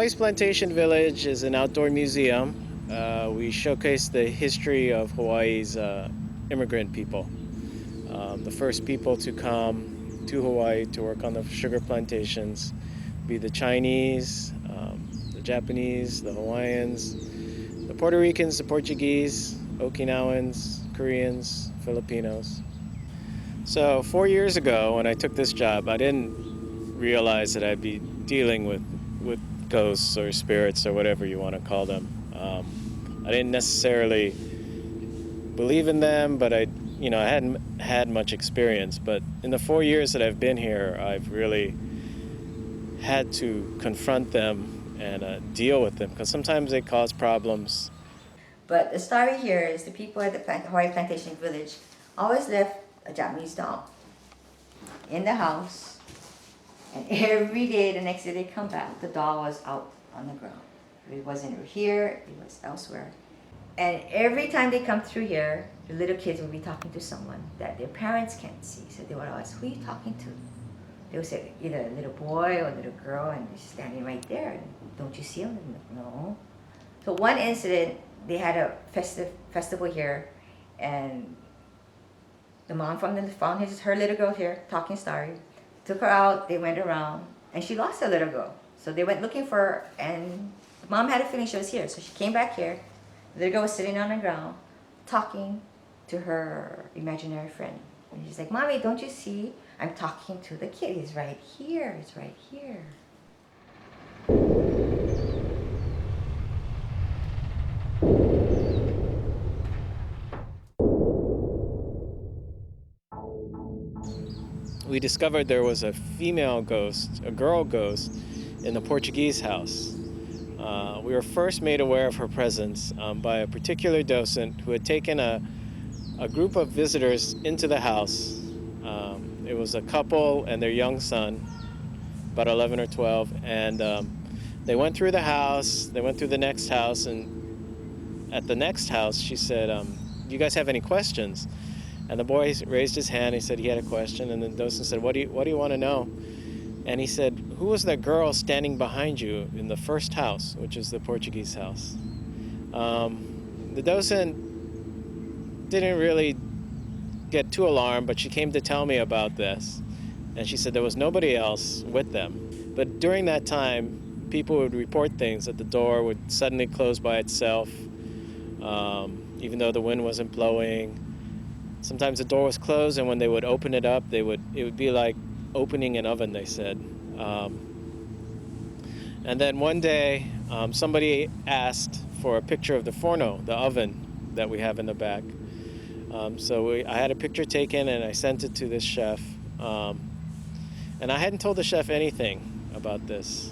Hawaii's Plantation Village is an outdoor museum. We showcase the history of Hawaii's immigrant people. The first people to come to Hawaii to work on the sugar plantations be the Chinese, the Japanese, the Hawaiians, the Puerto Ricans, the Portuguese, Okinawans, Koreans, Filipinos. So 4 years ago when I took this job, I didn't realize that I'd be dealing with ghosts or spirits or whatever you want to call them. I didn't necessarily believe in them, but I hadn't had much experience. But in the 4 years that I've been here, I've really had to confront them and deal with them because sometimes they cause problems. But the story here is the people at the Hawaiian Plantation Village always left a Japanese doll in the house, and every day, the next day they come back, the doll was out on the ground. It wasn't here, it was elsewhere. And every time they come through here, the little kids will be talking to someone that their parents can't see. So they would ask, who are you talking to? They would say either a little boy or a little girl, and they're standing right there. Don't you see them? No. So one incident, they had a festival here, and the mom found her little girl here, talking story, took her out, they went around, and she lost her little girl. So they went looking for her, and the mom had a feeling she was here. So she came back here. The little girl was sitting on the ground, talking to her imaginary friend. And she's like, Mommy, don't you see? I'm talking to the kid. He's right here. He's right here. We discovered there was a female ghost, a girl ghost, in the Portuguese house. We were first made aware of her presence by a particular docent who had taken a group of visitors into the house. It was a couple and their young son, about 11 or 12, and they went through the house, they went through the next house, and at the next house she said, do you guys have any questions? And the boy raised his hand, he said he had a question, and the docent said, what do you want to know? And he said, who was that girl standing behind you in the first house, which is the Portuguese house? The docent didn't really get too alarmed, but she came to tell me about this. And she said there was nobody else with them. But during that time, people would report things, that the door would suddenly close by itself, even though the wind wasn't blowing. Sometimes the door was closed, and when they would open it up, it would be like opening an oven, they said. And then one day, somebody asked for a picture of the forno, the oven that we have in the back. I had a picture taken, and I sent it to this chef. And I hadn't told the chef anything about this.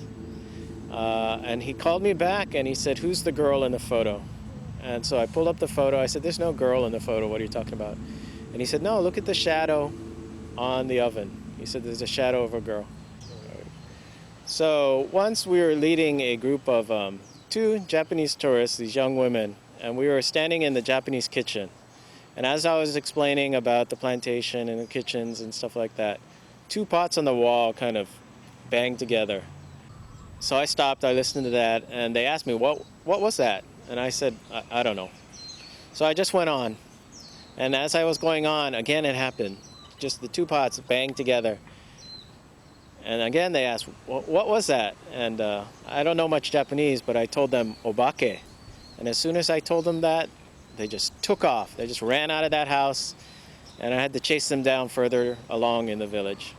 And he called me back, and he said, who's the girl in the photo? And so I pulled up the photo. I said, there's no girl in the photo. What are you talking about? And he said, no, look at the shadow on the oven. He said, there's a shadow of a girl. So once we were leading a group of 2 Japanese tourists, these young women, and we were standing in the Japanese kitchen. And as I was explaining about the plantation and the kitchens and stuff like that, 2 pots on the wall kind of banged together. So I stopped, I listened to that, and they asked me, what was that? And I said, I don't know. So I just went on. And as I was going on, again it happened. Just the 2 pots banged together. And again they asked, what was that? And I don't know much Japanese, but I told them obake. And as soon as I told them that, they just took off. They just ran out of that house, and I had to chase them down further along in the village.